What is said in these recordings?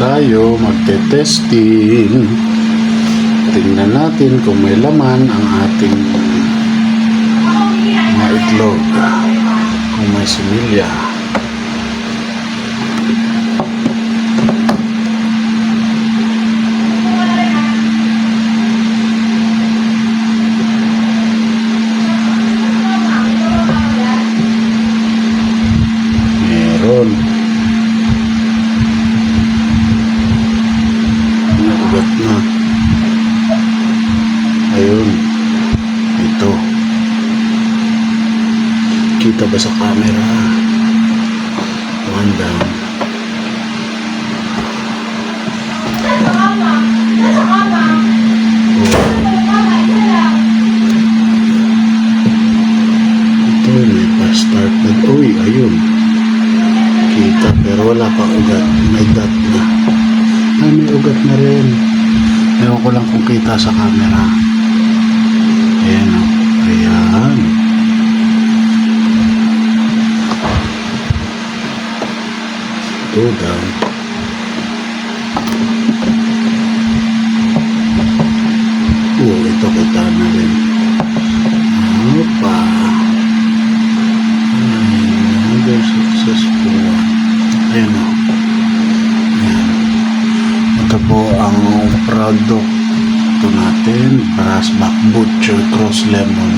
tayo magte-testing. Tingnan natin kung may laman ang ating mga itlog, kung may similya. Meron. Nagugat na. Ayun. Ito. Kita ba sa camera? One down. Ito, may pa-start na. Uy, ayun. Kita, pero wala pa ugat. May dot na. Ay, may ugat na rin. Ewan ko lang kung kita sa camera. Ayan o. Ayan. Ito down. Ito kita na rin. Opa. Another successful one. Ayan o. Ayan. Ito po ang product ito natin. Brassback Butcher Cross Lemon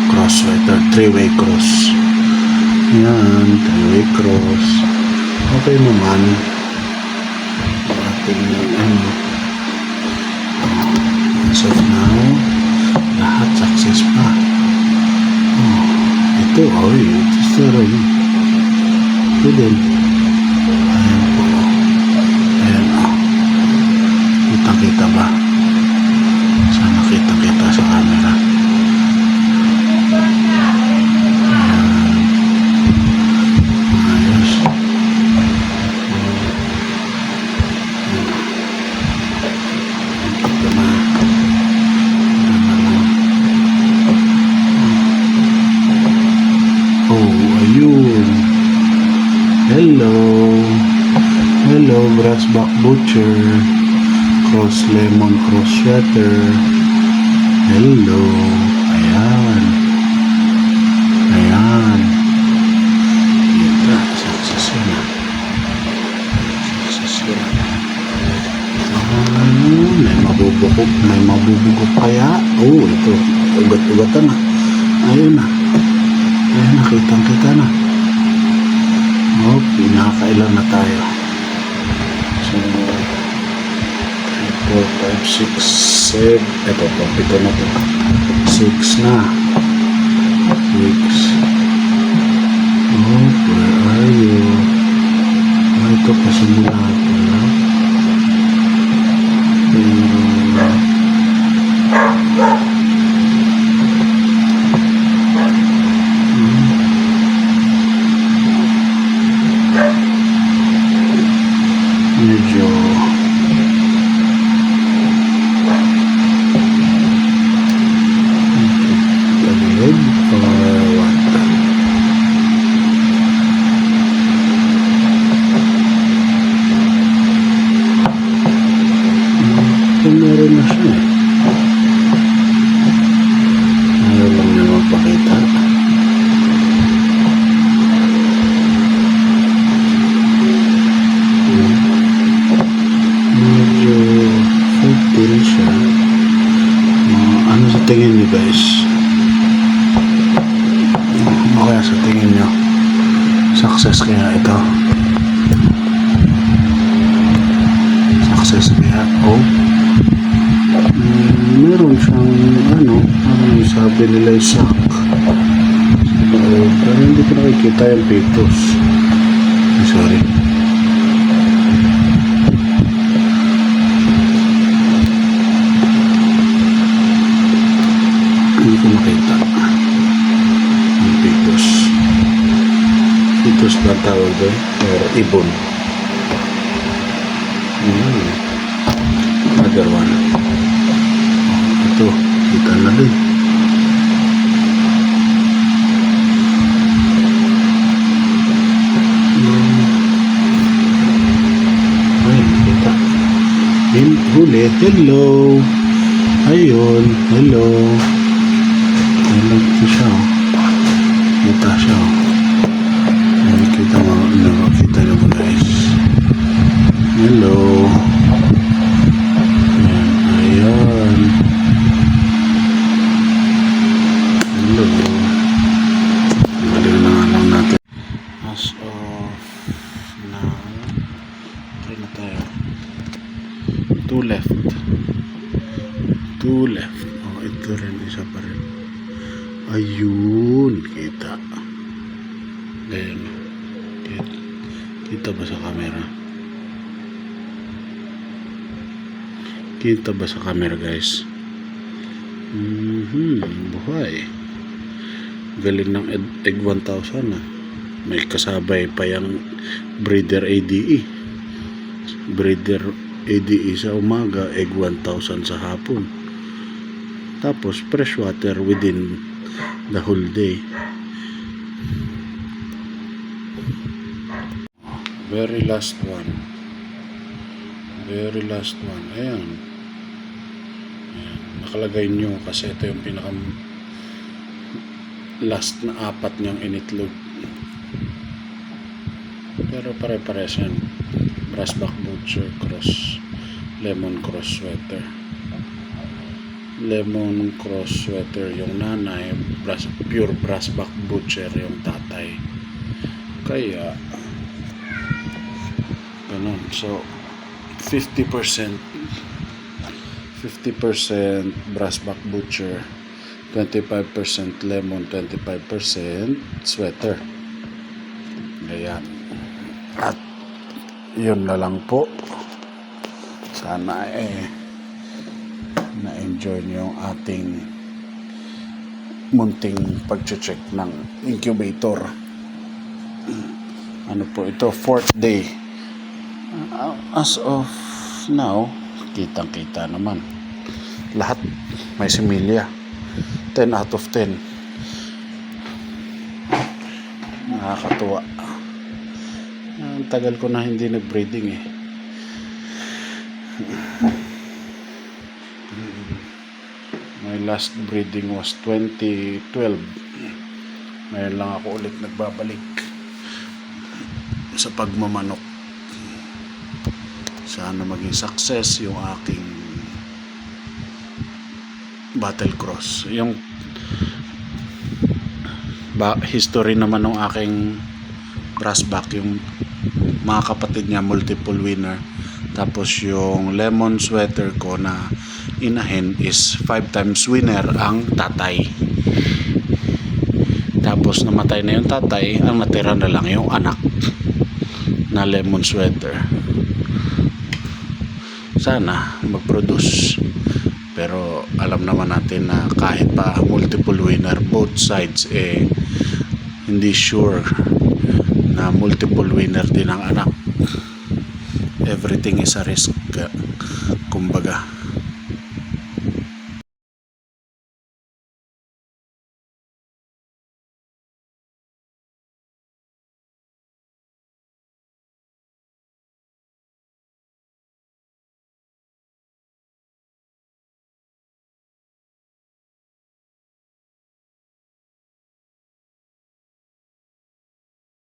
Cross Sweater 3-way cross. Ayan, 3-way cross. Okay naman. Ating as of now, lahat success pa. Ito, ito rin. Ito din. Ayan po. Ayan o. Kita ba? Sana kita sa camera. Ayos. Kita na. Ayun. Hello, Brassback Butcher Cross Lemon Cross Sweater. Hello. Ayan. Kita, success na. May mabubukok kaya. Ito. Ugat-ugatan na. Ayun na. Kita na. Pinakailan na tayo. So, 4, 5, 6, 7. Ito, pito na ito. 6 na. 6. Where are you? Ito pa simula pala. Medyo meron na siya ayaw lang na magpakita. Medyo fertile siya. Ano sa tingin niyo guys? Ano kaya sa tingin niyo? Success kaya ito? Success kaya? Meron siyang ano sabi nila isak. Pero hindi ko nakikita yung pitos. Sorry. Hindi ko makita yung pitos. Pitos ba tawag doon? Or ibon. Another one. Ito, kita na din. huli. Hello. Ayun. Hello. Ayun siya. Kita siya. Kita mo. Nakakita niyo po guys. Hello. Ayan. Hello. Galing na lang natin. As of now, try na tayo. 2 left. 2 left. Oh, ito rin. Isa pa rin. Ayun. Kita. Ayan. Kita ba sa camera? Kita ba sa camera guys? Buhay. Galing ng egg 1000 ah. May kasabay pa yung breeder ADE. Breeder ADE sa umaga, egg 1000 sa hapon. Tapos fresh water within the whole day. Very last one. Very last one. Ayan. Ayan. Nakalagay nyo kasi ito yung pinaka last na 4 niyang initlog. Pero pare-pares yan. Brassback butcher cross. Lemon cross sweater. Lemon cross sweater yung nanay. Pure brassback butcher yung tatay. Kaya ganun. So 50% brassback butcher, 25% lemon, 25% sweater. Ayan. At yun na lang po. Sana na-enjoy niyo yung ating munting pag-check ng incubator. Ano po ito? 4th day. As of now, kitang-kita naman. Lahat may similya. 10 out of 10. Nakakatuwa. Ang tagal ko na hindi nag-breeding eh. My last breeding was 2012. Ngayon lang ako ulit nagbabalik sa pagmamanok. Sana maging success yung aking battle cross. Yung history naman ng aking brassback, yung mga kapatid niya multiple winner. Tapos yung lemon sweater ko na inahin is 5 times winner ang tatay. Tapos namatay na yung tatay, ang natira na lang yung anak na lemon sweater. Sana mag-produce, pero alam naman natin na kahit pa multiple winner both sides hindi sure na multiple winner din ang anak. Everything is a risk, kumbaga.